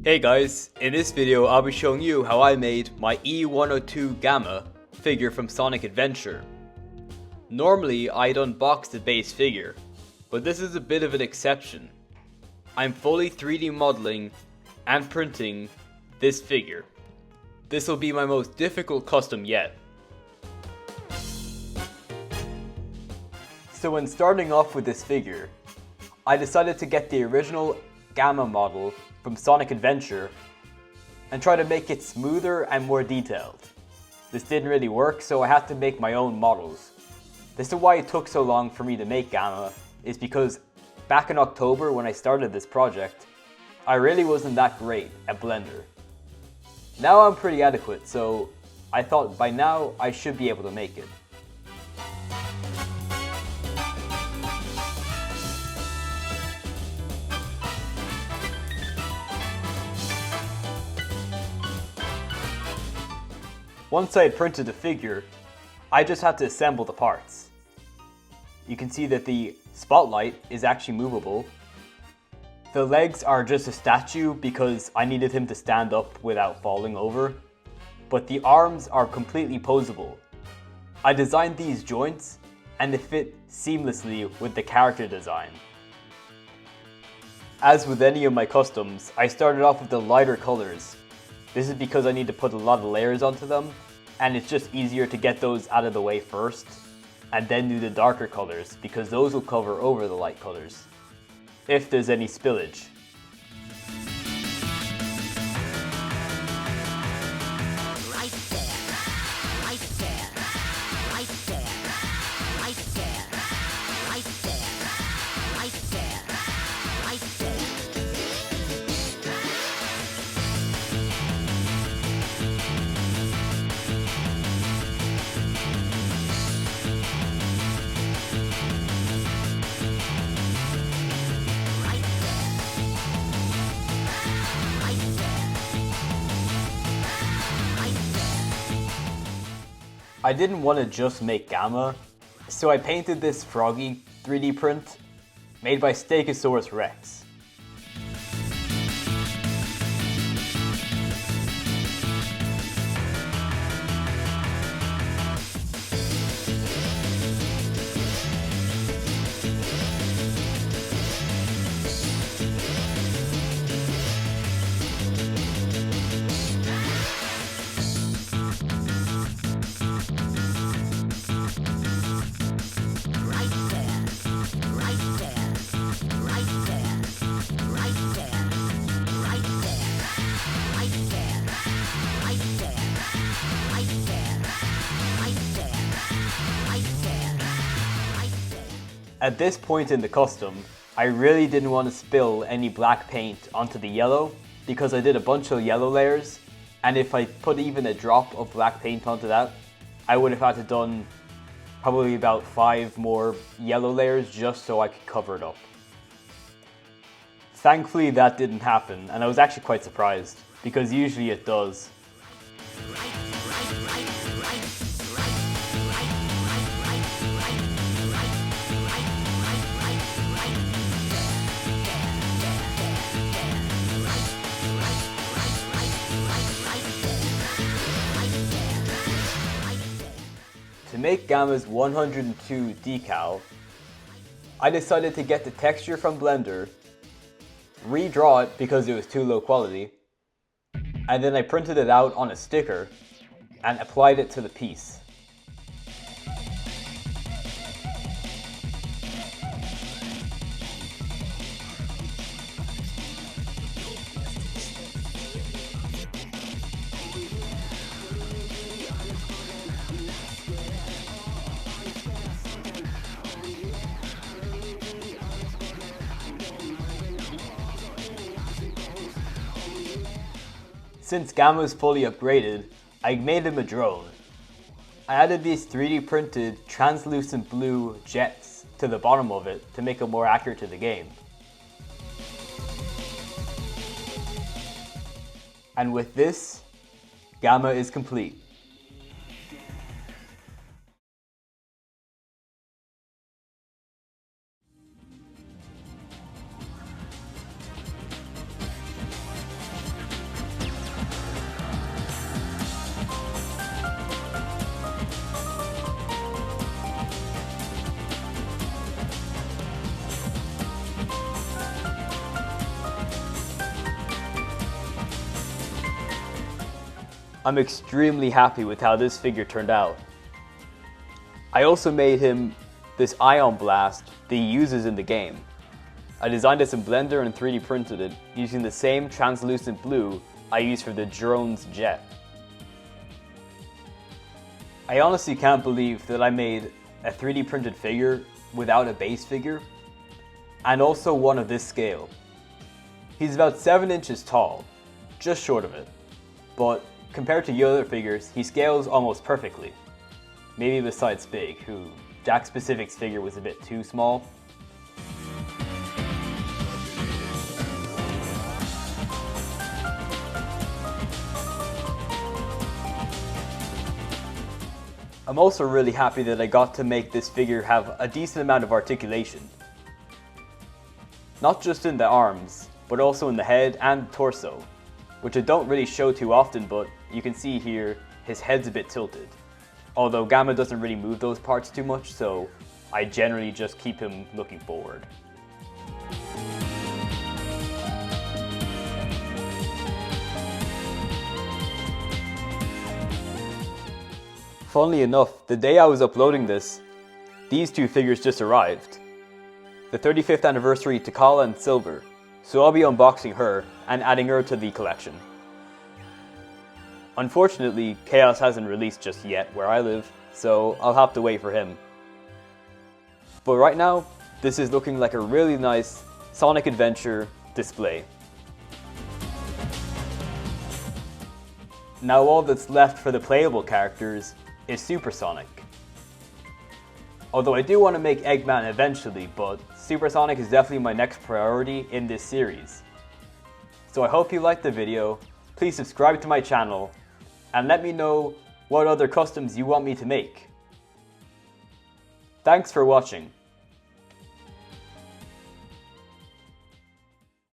Hey guys, in this video I'll be showing you how I made my E-102 Gamma figure from Sonic Adventure. Normally I'd unbox the base figure, but this is a bit of an exception. I'm fully 3D modeling and printing this figure. This will be my most difficult custom yet. So when starting off with this figure, I decided to get the original Gamma model from Sonic Adventure and try to make it smoother and more detailed. This didn't really work, so I had to make my own models. This is why it took so long for me to make Gamma, is because back in October when I started this project, I really wasn't that great at Blender. Now I'm pretty adequate, so I thought by now I should be able to make it. Once I had printed the figure, I just had to assemble the parts. You can see that the spotlight is actually movable. The legs are just a statue because I needed him to stand up without falling over, but the arms are completely posable. I designed these joints and they fit seamlessly with the character design. As with any of my customs, I started off with the lighter colors. This is because I need to put a lot of layers onto them, and it's just easier to get those out of the way first, and then do the darker colors, because those will cover over the light colors, if there's any spillage. I didn't want to just make Gamma, so I painted this froggy 3D print made by Stegosaurus Rex. At this point in the custom, I really didn't want to spill any black paint onto the yellow because I did a bunch of yellow layers, and if I put even a drop of black paint onto that, I would have had to done probably about 5 more yellow layers just so I could cover it up. Thankfully that didn't happen, and I was actually quite surprised because usually it does. To make Gamma's 102 decal, I decided to get the texture from Blender, redraw it because it was too low quality, and then I printed it out on a sticker and applied it to the piece. Since Gamma is fully upgraded, I made him a drone. I added these 3D printed translucent blue jets to the bottom of it to make it more accurate to the game. And with this, Gamma is complete. I'm extremely happy with how this figure turned out. I also made him this ion blast that he uses in the game. I designed this in Blender and 3D printed it using the same translucent blue I used for the drone's jet. I honestly can't believe that I made a 3D printed figure without a base figure, and also one of this scale. He's about 7 inches tall, just short of it, but compared to the other figures, he scales almost perfectly. Maybe besides Big, who Jack Specific's figure was a bit too small. I'm also really happy that I got to make this figure have a decent amount of articulation. Not just in the arms, but also in the head and torso, which I don't really show too often, but you can see here his head's a bit tilted. Although Gamma doesn't really move those parts too much, so I generally just keep him looking forward. Funnily enough, the day I was uploading this, these two figures just arrived. The 35th anniversary Takala and Silver, so I'll be unboxing her and adding her to the collection. Unfortunately, Chaos hasn't released just yet where I live, so I'll have to wait for him. But right now, this is looking like a really nice Sonic Adventure display. Now all that's left for the playable characters is Supersonic. Although I do want to make Eggman eventually, but Supersonic is definitely my next priority in this series. So I hope you liked the video, please subscribe to my channel, and let me know what other customs you want me to make. Thanks for watching.